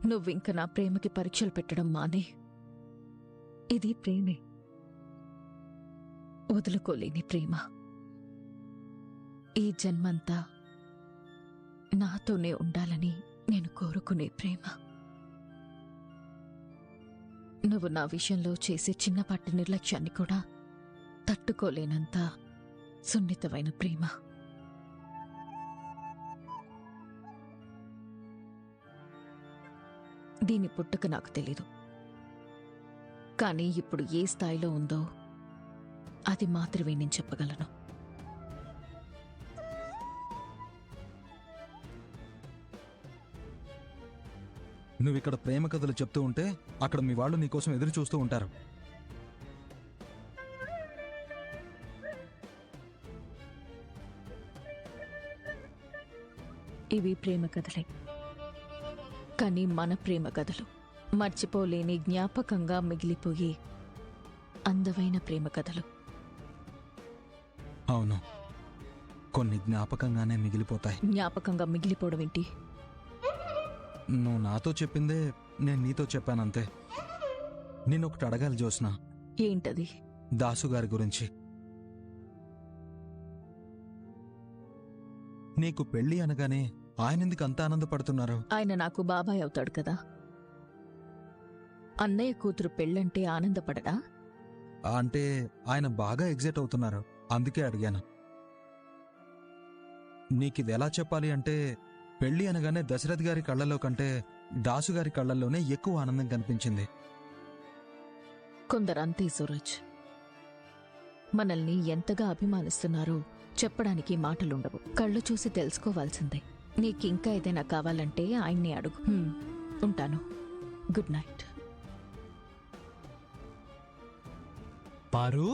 నువ్వింక నా ప్రేమకి పరీక్షలు పెట్టడం మానే. ఇది ప్రేమే, వదులుకోలేని ప్రేమ. ఈ జన్మంతా నాతోనే ఉండాలని నేను కోరుకునే ప్రేమ. నువ్వు నా విషయంలో చేసే చిన్నపాటి నిర్లక్ష్యాన్ని కూడా తట్టుకోలేనంత సున్నితమైన ప్రేమ. దీని పుట్టుక నాకు తెలీదు, కానీ ఇప్పుడు ఏ స్థాయిలో ఉందో అది మాత్రమే నేను చెప్పగలను. నువ్విక్కడ ప్రేమ కథలు చెప్తూ ఉంటే అక్కడ మీ వాళ్ళు నీకోసం ఎదురు చూస్తూ ఉంటారు. ఇవి ప్రేమ కథలే, కానీ మన ప్రేమ కథలు మర్చిపోలేని జ్ఞాపకంగా మిగిలిపోయే అందమైన ప్రేమ కథలు. అవును, కొన్ని జ్ఞాపకంగానే మిగిలిపోతాయి. జ్ఞాపకంగా మిగిలిపోవడం ఏంటి? నువ్వు నాతో చెప్పిందే నేను నీతో చెప్పానంతే. నిన్నొకటి అడగాలి జ్యోత్స్న. ఏంటది? దాసుగారి గురించి. నీకు పెళ్లి అనగానే ఆయనెందుకు అంత ఆనందపడుతున్నారు? ఆయన నాకు బాబాయ్ అవుతాడు కదా. అన్నయ్య కూతురు పెళ్ళంటే ఆనందపడడా? అంటే ఆయన బాగా ఎగ్జైట్ అవుతున్నారు, అందుకే అడిగాను. నీకిది ఎలా చెప్పాలి అంటే, పెళ్లి అనగానే దశరథ్ గారి కళ్ళల్లో కంటే దాసుగారి కళ్ళల్లోనే ఎక్కువ ఆనందం కనిపించింది. కొందరంతే సూరజ్, మనల్ని ఎంతగా అభిమానిస్తున్నారో చెప్పడానికి మాటలుండవు. కళ్ళు చూసి తెలుసుకోవాల్సిందే. నీకింకా ఏదైనా కావాలంటే ఆయన్ని అడుగు. ఉంటాను. Good night. పారు,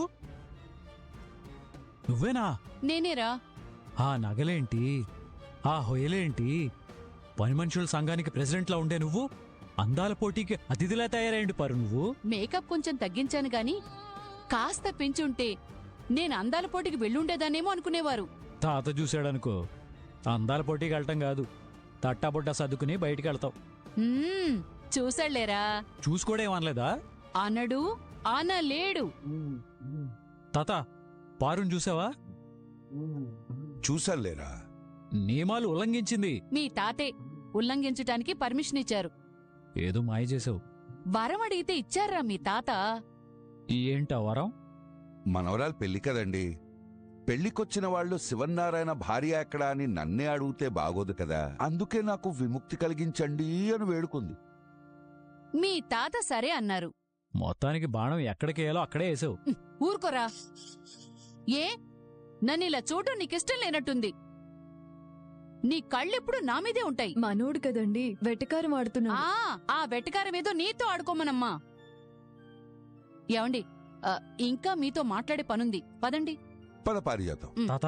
నువ్వేనా? నేనేరా. ఆ నగలేంటి, ఆ హొయలేంటి, పని మనుషుల సంఘానికి ప్రెసిడెంట్లా ఉండే నువ్వు అందాల పోటీకి అతిథిలా తయారైండు పారు. నువ్వు మేకప్ కొంచెం తగ్గించాను గాని కాస్త పెంచుంటే నేను అందాల పోటీకి వెళ్ళుండేదానేమో అనుకునేవారు. తాత చూశాడనుకో, అందాల పోటీకి వెళ్ళటం కాదు, తట్టాబుట్టా సర్దుకుని బయటికి వెళ్తావు. చూసాళ్లేరా. చూసుకోడేమనలేదా? అనడు అనలేడు. తాత, పారుని చూసావా? చూసాలేరా. నియమాలు ఉల్లంఘించింది. మీ తాతే ఉల్లంఘించటానికి పర్మిషన్ ఇచ్చారు. ఏదో మాయ చేసావు. వరం అడిగితే ఇచ్చారా మీ తాత? ఏంటా వరం? మనవరాలు పెళ్లి కదండి. పెళ్లికొచ్చిన వాళ్ళు శివన్నారాయణ భార్య ఎక్కడా అని నన్నే అడిగితే బాగోదు కదా, అందుకే నాకు విముక్తి కలిగించండి అని వేడుకుంది. మీ తాత సరే అన్నారు. మొత్తానికి బాణం ఎక్కడికేయాలో అక్కడే వేసావు. ఊరుకోరా. ఏ నన్నిలా చూడటం నీకిష్టం లేనట్టుంది. నీ కళ్ళెప్పుడు నా మీదే ఉంటాయి. మనోడు కదండి, వెటకారం ఆడుతున్నా. ఆ వెటకారం ఏదో నీతో ఆడుకోమనమ్మా. ఏమండి, ఇంకా మీతో మాట్లాడే పనుంది, పదండి. పద పారిజాతం. తాత,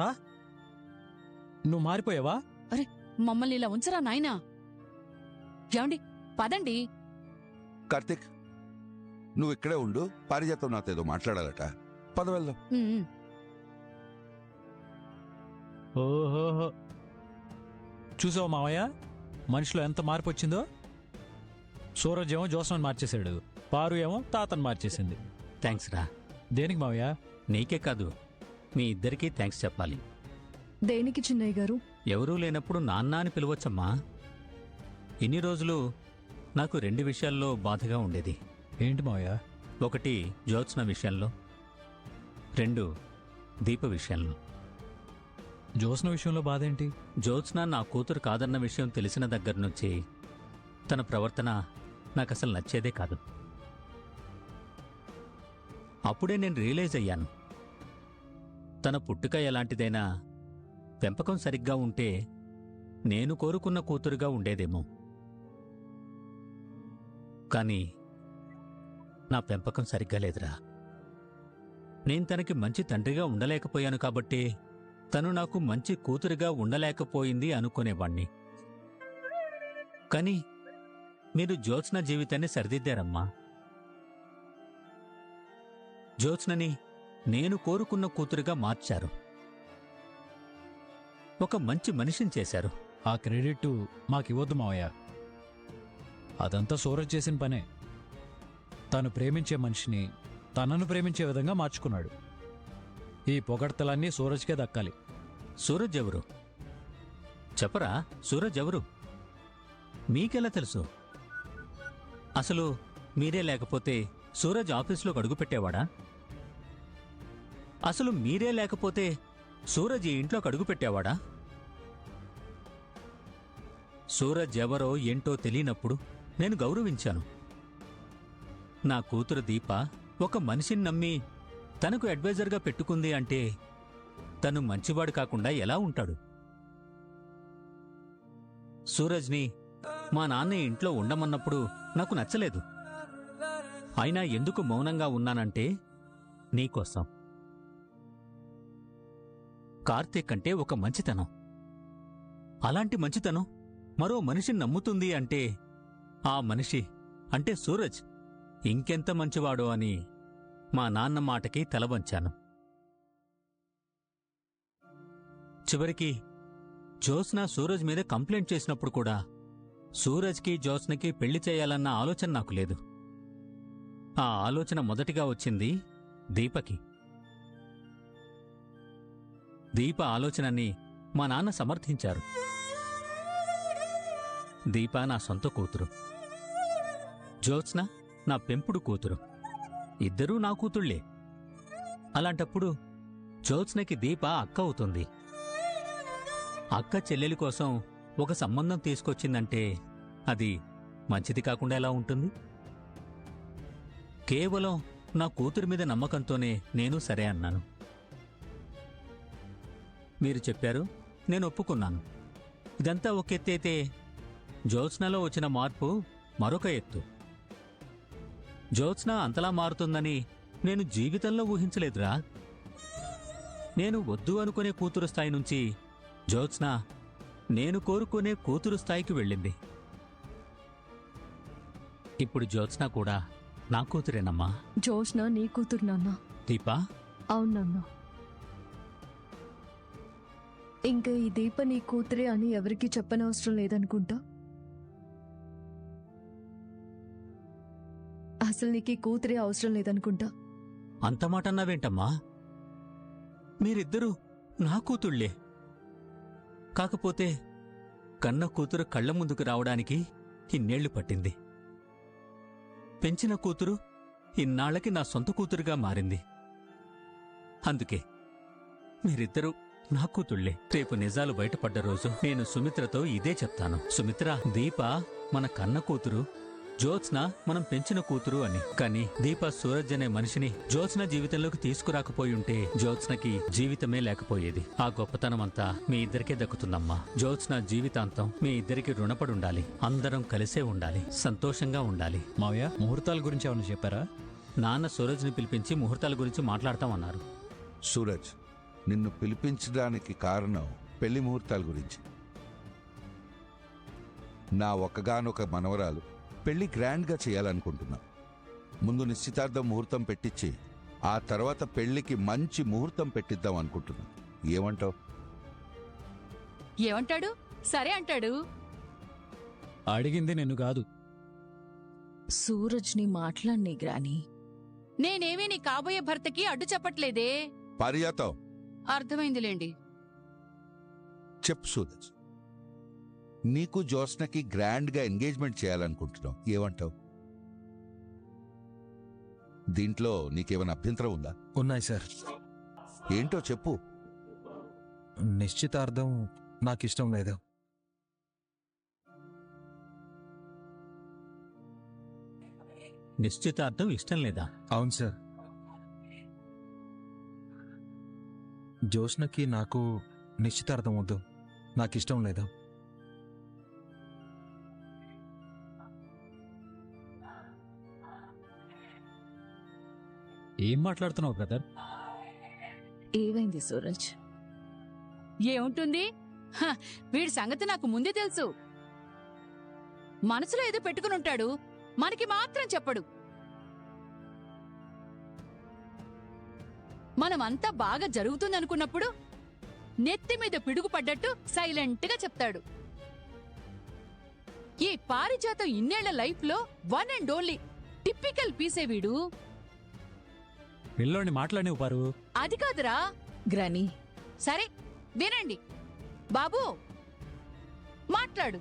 నువ్వు మారిపోయావా? అరే, మమ్మల్ని ఇలా ఉంచరా నాయనా. ఏమండి, పదండి. కార్తీక్, నువ్వు ఇక్కడే ఉండు, పారిజాతం నాతో ఏదో మాట్లాడాలట. పద వెళ్దాం. ఓహోహో, చూసావు మావయ్య, మనిషిలో ఎంత మార్పు వచ్చిందో. సూరజ్ ఏమో జోస్నాన్ని మార్చేశాడు, పారు ఏమో తాతను మార్చేసింది. థ్యాంక్స్ రా. దేనికి మావయ్య? నీకే కాదు, మీ ఇద్దరికీ థ్యాంక్స్ చెప్పాలి. దేనికి చిన్నయ్య గారు? ఎవరూ లేనప్పుడు నాన్న అని పిలవచ్చమ్మా. ఇన్ని రోజులు నాకు 2 విషయాల్లో బాధగా ఉండేది. ఏంటి మావయ్య? ఒకటి జ్యోత్స్న విషయంలో, 2 దీప విషయంలో. జోస్న విషయంలో బాధ ఏంటి? జ్యోత్స్న నా కూతురు కాదన్న విషయం తెలిసిన దగ్గర నుంచి తన ప్రవర్తన నాకసలు నచ్చేదే కాదు. అప్పుడే నేను రియలైజ్ అయ్యాను, తన పుట్టుక ఎలాంటిదైనా పెంపకం సరిగ్గా ఉంటే నేను కోరుకున్న కూతురుగా ఉండేదేమో. కానీ నా పెంపకం సరిగ్గా లేదురా. నేను తనకి మంచి తండ్రిగా ఉండలేకపోయాను కాబట్టి తను నాకు మంచి కూతురిగా ఉండలేకపోయింది అనుకునేవాణ్ణి. కాని మీరు జ్యోత్స్న జీవితాన్ని సరిదిద్దారమ్మా. జ్యోత్స్నని నేను కోరుకున్న కూతురుగా మార్చారు. ఒక మంచి మనిషిని చేశారు. ఆ క్రెడిట్ మాకివ్వద్దు మావయ్య. అదంతా సూరజ్ చేసిన పనే. తను ప్రేమించే మనిషిని తనను ప్రేమించే విధంగా మార్చుకున్నాడు. ఈ పొగడ్తలన్నీ సూరజ్కే దక్కాలి. సూరజ్ ఎవరు చెప్పరా? సూరజ్ ఎవరు మీకెలా తెలుసు? అసలు మీరే లేకపోతే సూరజ్ ఆఫీసులోకి అడుగుపెట్టేవాడా? అసలు మీరే లేకపోతే సూరజ్ ఈ ఇంట్లోకి అడుగుపెట్టేవాడా? సూరజ్ ఎవరో ఏంటో తెలియనప్పుడు నేను గౌరవించాను. నా కూతురు దీప ఒక మనిషిని నమ్మి తనకు అడ్వైజర్గా పెట్టుకుంది అంటే తను మంచివాడు కాకుండా ఎలా ఉంటాడు? సూరజ్ని మా నాన్న ఇంట్లో ఉండమన్నప్పుడు నాకు నచ్చలేదు. అయినా ఎందుకు మౌనంగా ఉన్నానంటే నీకోసం. కార్తీక్ అంటే ఒక మంచితనం. అలాంటి మంచితనం మరో మనిషిని నమ్ముతుంది అంటే ఆ మనిషి అంటే సూరజ్ ఇంకెంత మంచివాడో అని మా నాన్న మాటకి తలవంచాను. చివరికి జ్యోత్స్న సూరజ్ మీద కంప్లైంట్ చేసినప్పుడు కూడా సూరజ్కి జ్యోత్స్నకి పెళ్లి చేయాలన్న ఆలోచన నాకు లేదు. ఆ ఆలోచన మొదటిగా వచ్చింది దీపకి. దీప ఆలోచనని మా నాన్న సమర్థించారు. దీప నా సొంత కూతురు, జ్యోత్స్న నా పెంపుడు కూతురు. ఇద్దరూ నా కూతుళ్లే. అలాంటప్పుడు జ్యోత్స్నకి దీప అక్క అవుతుంది. అక్క చెల్లెలి కోసం ఒక సంబంధం తీసుకొచ్చిందంటే అది మంచిది కాకుండా ఎలా ఉంటుంది? కేవలం నా కూతురి మీద నమ్మకంతోనే నేను సరే అన్నాను. మీరు చెప్పారు, నేను ఒప్పుకున్నాను. ఇదంతా ఒక ఎత్తైతే జ్యోత్స్నలో వచ్చిన మార్పు మరొక ఎత్తు. జ్యోత్స్న అంతలా మారుతుందని నేను జీవితంలో ఊహించలేదురా. నేను వద్దు అనుకునే కూతురు స్థాయి నుంచి జ్యోత్స్న నేను కోరుకునే కూతురు స్థాయికి వెళ్ళింది. ఇప్పుడు జ్యోత్స్న కూడా నా కూతురేనమ్మా. జ్యోత్స్న నీ కూతురు నాన్న. దీపా? అవునన్నా. ఇంకా ఈ దీప నీ కూతురే అని ఎవరికీ చెప్పనవసరం లేదనుకుంటా. అసలు నీకు ఈ కూతురే అవసరం లేదనుకుంటా. అంత మాట అన్నావేంటమ్మా? మీరిద్దరూ నా కూతుళ్లే. కాకపోతే కన్న కూతురు కళ్ల ముందుకు రావడానికి ఇన్నేళ్లు పట్టింది. పెంచిన కూతురు ఇన్నాళ్లకి నా సొంత కూతురుగా మారింది. అందుకే మీరిద్దరూ నా కూతుళ్లే. రేపు నిజాలు బయటపడ్డ రోజు నేను సుమిత్రతో ఇదే చెప్తాను. సుమిత్ర, దీప మన కన్న కూతురు, జ్యోత్స్న మనం పెంచిన కూతురు అని. కానీ దీప సూరజ్ అనే మనిషిని జ్యోత్స్న జీవితంలోకి తీసుకురాకపోయి ఉంటే జ్యోత్స్నకి జీవితమే లేకపోయేది. ఆ గొప్పతనమంతా మీ ఇద్దరికే దక్కుతుందమ్మా. జ్యోత్స్న జీవితాంతం మీ ఇద్దరికి రుణపడి ఉండాలి. అందరం కలిసే ఉండాలి, సంతోషంగా ఉండాలి. మావయ్య, ముహూర్తాల గురించి ఏమైనా చెప్పారా? నాన్న సూరజ్ని పిలిపించి ముహూర్తాల గురించి మాట్లాడతామన్నారు. సూరజ్, నిన్ను పిలిపించడానికి కారణం పెళ్లి ముహూర్తాల గురించి. నా ఒక్కగానొక మనవరాలు పెళ్లి గ్రాండ్గా చేయాలనుకుంటున్నా. ముందు నిశ్చితార్థం ముహూర్తం పెట్టించి ఆ తర్వాత పెళ్లికి మంచి ముహూర్తం పెట్టిద్దాం అనుకుంటున్నా. ఏమంటావు? ఏమంటాడు? సరే అంటాడు. అడిగింది నిన్ను కాదు. సూరజ్ని మాట్లాడినే గ్రాని. నేనేమీ నీ కాబోయే భర్తకి అడ్డు చెప్పట్లేదే. పారిజాతం, అర్థమైందిలేండి. చెప్పు సూరజ్. నీకు జ్యోత్స్నకి గ్రాండ్గా ఎంగేజ్మెంట్ చేయాలనుకుంటున్నావు. ఏమంటావు? దీంట్లో నీకేమైనా అభ్యంతరం ఉందా? ఉన్నాయి సార్. ఏంటో చెప్పు. నిశ్చితార్థం నాకిష్టం లేదు. నిశ్చితార్థం ఇష్టం లేదా? అవును సార్. జ్యోత్స్నకి నాకు నిశ్చితార్థం వద్దు. నాకిష్టం లేదు. ఏం మాట్లాడుతున్నావు బ్రదర్? ఏమైంది సూరజ్? ఏముంటుంది? వీడి సంగతి నాకు ముందే తెలుసు. మనసులో ఏదో పెట్టుకుని ఉంటాడు, మనకి మాత్రం చెప్పడు. మనమంతా బాగా జరుగుతుందనుకున్నప్పుడు నెత్తి మీద పిడుగు పడ్డట్టు సైలెంట్గా చెప్తాడు. ఈ పారిజాతం ఇన్నేళ్ల లైఫ్ లో వన్ అండ్ ఓన్లీ టిపికల్ పీసే వీడు. పిల్లోని మాట్లాడినవు పారు. అది కాదురా. గ్రానీ, సరే వినండి బాబూ, మాట్లాడు.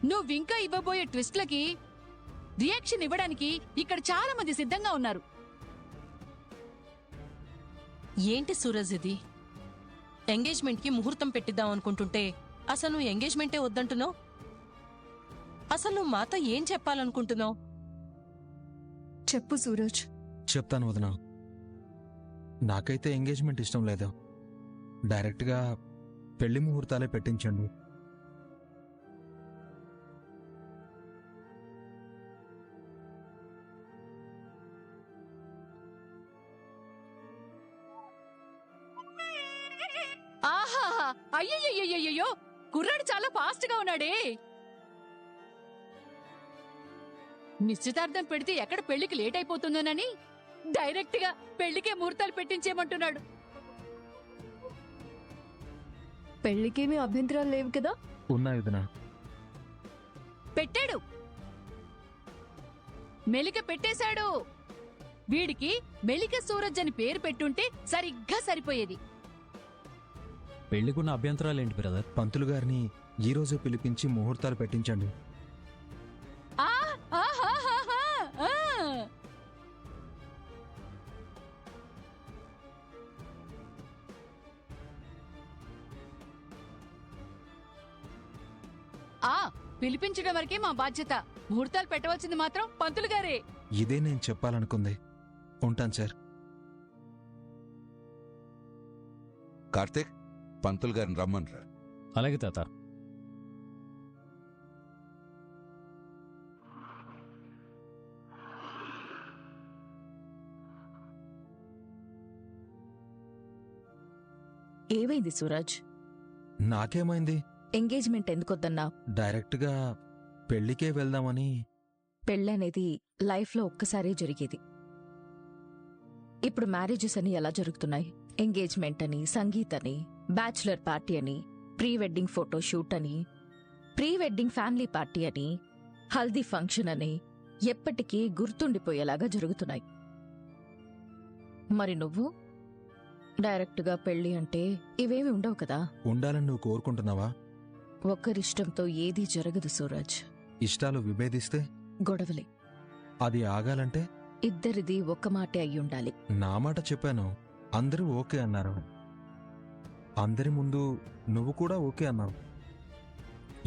నువ్వింకా ఇవ్వబోయే ట్విస్ట్లకి రియాక్షన్ ఇవ్వడానికి ఇక్కడ చాలా మంది సిద్ధంగా ఉన్నారు. ఏంటి సూరజ్ ఇది? ఎంగేజ్మెంట్కి ముహూర్తం పెట్టిద్దాం అనుకుంటుంటే అసలు నువ్వు ఎంగేజ్మెంటే వద్దంటున్నావు. అసలు నువ్వు మాతో ఏం చెప్పాలనుకుంటున్నావు? చెప్పు సూరజ్. చెప్తాను వదినా. నాకైతే ఎంగేజ్మెంట్ ఇష్టం లేదు. డైరెక్ట్గా పెళ్లి ముహూర్తాలే పెట్టించండి. ఆహాహా, అయ్యయ్యయ్యయ్యో, కుర్రాడు చాలా ఫాస్ట్ గా ఉన్నాడే. నిశ్చితార్థం పెడితే ఎక్కడ పెళ్లికి లేట్ అయిపోతుందోనని డైరెక్ట్ గా పెళ్లికే ముహూర్తాలు పెట్టించేయమంటున్నాడు. పెళ్లికేమీ అభ్యంతరాలు లేవు కదా? ఉన్నాయి వదినా. పెట్టాడు, మెలిక పెట్టేశాడు. వీడికి మెలిక సూరజ్ అని పేరు పెట్టుంటే సరిగ్గా సరిపోయేది. పెళ్లికున్న అభ్యంతరాలేంటి బ్రదర్? పంతులు గారిని ఈ రోజే పిలిపించి ముహూర్తాలు పెట్టించండి. ఆ, ఆహాహాహా, ఆ. ఆ, పిలిపించడం వరకే మా బాధ్యత. ముహూర్తాలు పెట్టవలసింది మాత్రం పంతులు గారే. ఇదే నేను చెప్పాలనుకుంది. ఉంటాను సార్. కార్తీక్, పంతులు గారిని రమ్మన్రా. అలాగే తాత. ఏమైంది సూరజ్? నాకేమైంది? ఎంగేజ్మెంట్ ఎందుకొద్దన్నా? డైరెక్ట్గా పెళ్లికే వెళ్దామని. పెళ్ళనేది లైఫ్లో ఒక్కసారే జరిగేది. ఇప్పుడు మ్యారేజెస్ అని ఎలా జరుగుతున్నాయి? ఎంగేజ్మెంట్ అని, సంగీత్ అని, బ్యాచులర్ పార్టీ అని, ప్రీ వెడ్డింగ్ ఫోటో షూట్ అని, ప్రీ వెడ్డింగ్ ఫ్యామిలీ పార్టీ అని, హల్దీ ఫంక్షన్ అని ఎప్పటికీ గుర్తుండిపోయేలాగా జరుగుతున్నాయి. మరి నువ్వు డైరెక్ట్గా పెళ్లి అంటే ఇవేమి ఉండవు కదా? ఉండాలని నువ్వు కోరుకుంటున్నావా? ఒక్కరిష్టంతో ఏదీ జరగదు సూరజ్. ఇష్టాలు విభేదిస్తే గొడవలే. అది ఆగాలంటే ఇద్దరిది ఒక్క మాటే అయ్యుండాలి. నా మాట చెప్పాను, అందరూ ఓకే అన్నారు. అందరి ముందు నువ్వు కూడా ఓకే అన్నావు.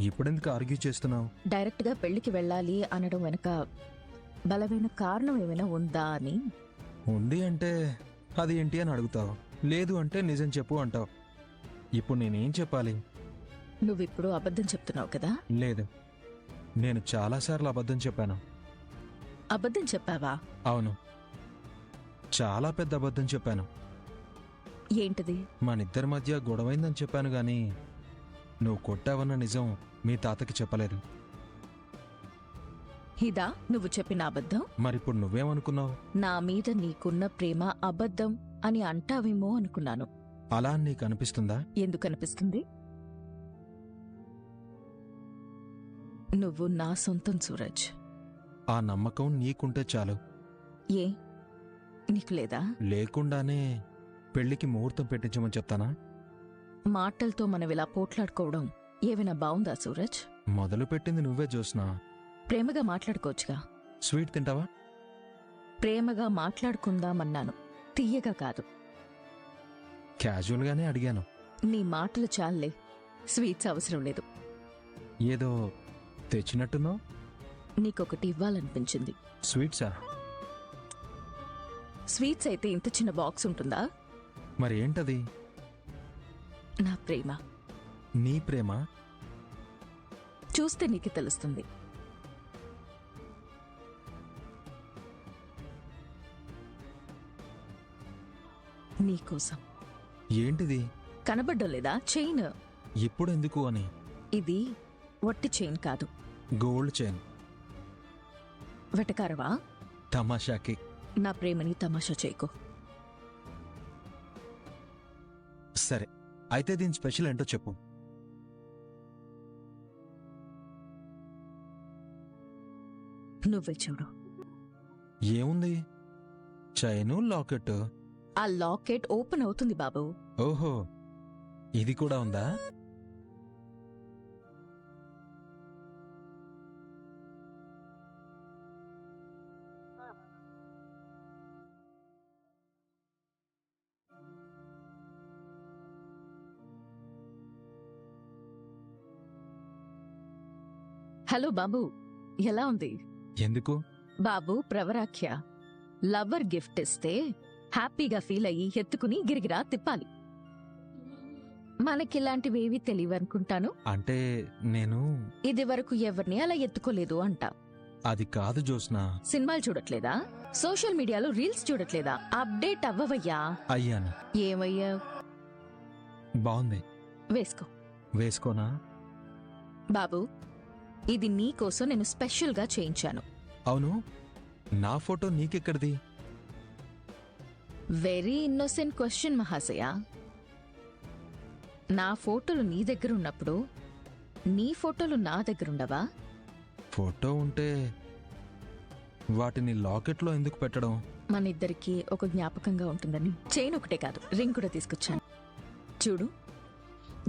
ఇప్పుడెందుకు ఆర్గ్యూ చేస్తున్నావు? డైరెక్ట్గా పెళ్లికి వెళ్ళాలి అనడం వెనక బలమైన కారణం ఏమైనా ఉందా అని. ఉంది అంటే అది ఏంటి అని అడుగుతావు. లేదు అంటే నిజం చెప్పు అంటావు. ఇప్పుడు నేనేం చెప్పాలి? నువ్విప్పుడు అబద్ధం చెప్తున్నావు కదా? లేదు, నేను చాలాసార్లు అబద్ధం చెప్పాను. అబద్ధం చెప్పావా? అవును, చాలా పెద్ద అబద్ధం చెప్పాను. ఏంటిది? మనిద్దరి మధ్య గొడవైందని చెప్పాను గాని నువ్వు కొట్టావన్న నిజం మీ తాతకి చెప్పలేదు. ఇదా నువ్వు చెప్పిన అబద్ధం? మరిప్పుడు నువ్వేమనుకున్నావు? నా మీద నీకున్న ప్రేమ అబద్ధం అని అంటావేమో అనుకున్నాను. అలా అని నీకు అనిపిస్తుందా? ఎందుకనిపిస్తుంది? నువ్వు నా సొంతం సూరజ్. ఆ నమ్మకం నీకుంటే చాలు. ఏ నీకు లేదా? లేకుండానే పెళ్లికి ముహూర్తం పెట్టించమని చెప్తానా? మాటలతో మనం ఇలా పోట్లాడుకోవడం ఏమైనా బావుందా సూరజ్? మొదలు పెట్టింది నువ్వే జ్యోత్స్నా. ప్రేమగా మాట్లాడుకోవచ్చుగా. స్వీట్ తింటావా? ప్రేమగా మాట్లాడుకుందామన్నాను, తీయగా కాదు. క్యాజువల్గానే అడిగాను. నీ మాటలు చాలే, స్వీట్స్ అవసరం లేదు. ఏదో తెచ్చినట్టున్నావు. నీకొకటి ఇవ్వాలనిపించింది. స్వీట్సా? స్వీట్స్ అయితే ఇంత చిన్న బాక్స్ ఉంటుందా? మరి ఏంటది? నా ప్రేమ. నీ ప్రేమ? చూస్తే నీకు తెలుస్తుంది. నీకోసం. ఏంటిది? కనబడ్డం లేదా? చైన్. ఇప్పుడెందుకు అని? ఇది వట్టి చైన్ కాదు, గోల్డ్ చైన్. వెటకారవా? తమాషాకి. నా ప్రేమని తమాషా చేయకు. సరే, అయితే దీని స్పెషల్ ఏంటో చెప్పు. నువ్వే చూడు. ఏముంది? Chain, locket. ఆ లాకెట్ ఓపెన్ అవుతుంది బాబు. ఓహో, ఇది కూడా ఉందా? హలో బాబు, ఎలా ఉంది? ఎందుకు? బాబు ప్రవరాఖ్య లవర్ గిఫ్ట్ ఇస్తే హ్యాపీగా ఫీల్ అయ్యి ఎత్తుకుని గిరిగిరా తిప్పాలి. మనకిలాంటివేవీ తెలియవనుకుంటాను. అంటే నేను ఇది వరకు ఎవరిని అలా ఎత్తుకోలేదు అంట. అది కాదు జోస్నా. సినిమాలు చూడట్లేదా? సోషల్ మీడియాలో రీల్స్ చూడట్లేదా? అప్డేట్ అవ్వవయ్యా. అయ్యాను. ఏమయ్యా? బాగుంది. వేసుకో. వేసుకోనా? బాబు, ఇది నీకోసం నేను స్పెషల్గా చేయించాను. అవును, నా ఫోటో నీకెక్కడిది? వెరీ ఇన్నోసెంట్ క్వశ్చన్ మహాశయ. నా ఫోటోలు నీ దగ్గర ఉన్నప్పుడు నీ ఫోటోలు నా దగ్గరుండవా? ఫోటో ఉంటే వాటిని లాకెట్లో ఎందుకు పెట్టడం? మనిద్దరికి ఒక జ్ఞాపకంగా ఉంటుందని చైన్ ఒకటే కాదు, రింగ్ కూడా తీసుకొచ్చాను. చూడు,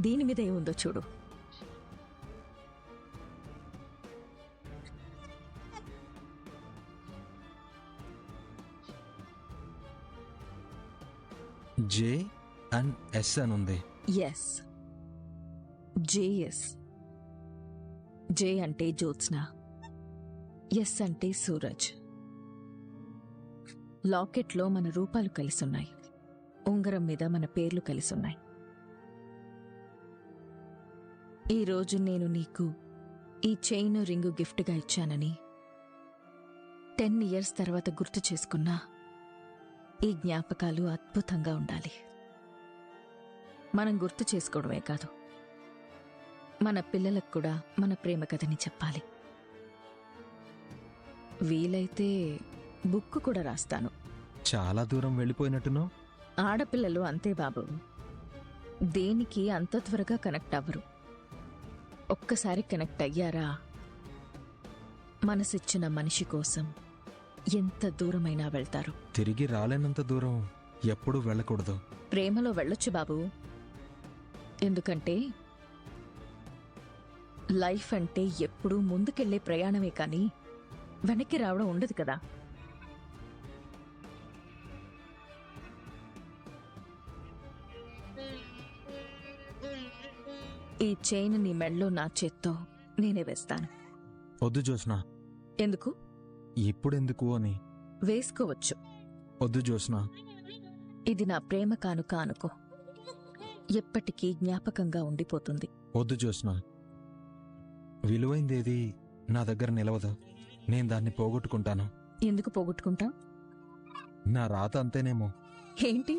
దీని మీద ఏముందో చూడు. జే అండ్ ఎస్ అని ఉంది. Yes, JS. జే అంటే జ్యోత్స్న, ఎస్ అంటే సూరజ్. లాకెట్లో మన రూపాలు కలిసున్నాయి, ఉంగరం మీద మన పేర్లు కలిసున్నాయి. ఈరోజు నేను నీకు ఈ చైన్ రింగు గిఫ్ట్గా ఇచ్చానని 10 years తర్వాత గుర్తు చేసుకున్నా ఈ జ్ఞాపకాలు అద్భుతంగా ఉండాలి. మనం గుర్తు చేసుకోవడమే కాదు, మన పిల్లలకు కూడా మన ప్రేమ కథని చెప్పాలి. వీలైతే బుక్ కూడా రాస్తాను. చాలా దూరం వెళ్ళిపోయినట్టును. ఆడపిల్లలు అంతే బాబు, దేనికి అంత త్వరగా కనెక్ట్ అవ్వరు. ఒక్కసారి కనెక్ట్ అయ్యారా, మనసిచ్చిన మనిషి కోసం ఎంత దూరమైనా వెళ్తారు. తిరిగి రాలేనంత దూరం ఎప్పుడూ వెళ్ళకూడదు. ప్రేమలో వెళ్ళొచ్చు బాబు, ఎందుకంటే లైఫ్ అంటే ఎప్పుడూ ముందుకెళ్లే ప్రయాణమే కానీ వెనక్కి రావడం ఉండదు కదా. ఈ చైన్ నీ మెడలో నా చేత్తో నేనే వేస్తాను. వద్దు జోస్నా. ఎందుకు? ఇప్పుడెందుకు అని. వేసుకోవచ్చు. వద్దు జోస్నా. ఇది నా ప్రేమ కానుక అనుకో, ఎప్పటికీ జ్ఞాపకంగా ఉండిపోతుంది. వద్దు జోస్నా. విలువైందేది నా దగ్గర నిలవదు. నేను దాన్ని పోగొట్టుకుంటాను. ఎందుకు పోగొట్టుకుంటా? నా రాత అంతేనేమో. ఏంటి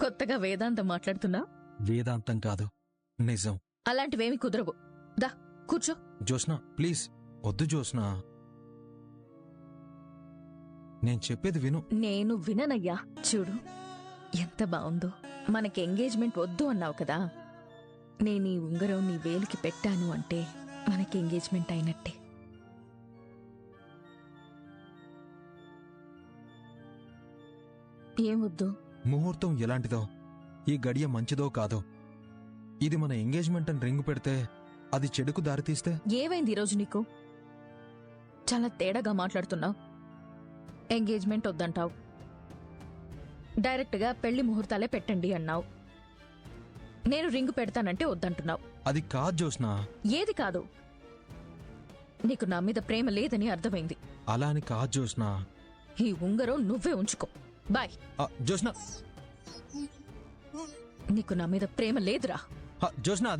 కొత్తగా వేదాంతం మాట్లాడుతున్నా? వేదాంతం కాదు, నిజం. అలాంటివేమి కుదరవు. దా కూర్చో. జోస్నా ప్లీజ్. వద్దు జోస్నా, నేను చెప్పేది విను. నేను విననయ్యా. చూడు ఎంత బావుందో. మనకి ఎంగేజ్మెంట్ వద్దు అన్నావు కదా, నేను ఈ ఉంగరం నీ వేలికి పెట్టాను అంటే మనకి ఎంగేజ్మెంట్ అయినట్టే. ఏం వద్దు? ముహూర్తం ఎలాంటిదో, ఈ గడియ మంచిదో కాదో, ఇది మన ఎంగేజ్మెంట్ అని రింగు పెడితే అది చెడుకు దారితీస్తే? ఏవైంది ఈరోజు నీకు? చాలా తేడాగా మాట్లాడుతున్నావు. ఎంగేజ్మెంట్ వద్దంటావు, డైరెక్ట్గా పెళ్లి ముహూర్తాలే పెట్టండి అన్నావు. నేను రింగు పెడతానంటే వద్దంటున్నావు. అది కాదు జోస్నా. ఏది కాదు? నీకు నా మీద ప్రేమ లేదని అర్థమైంది. అలా అని కాదు జోస్నా. ఈ ఉంగరం నువ్వే ఉంచుకో. బాయ్. జోస్నా, నీకు నా మీద ప్రేమ లేదురా. జోస్నా అది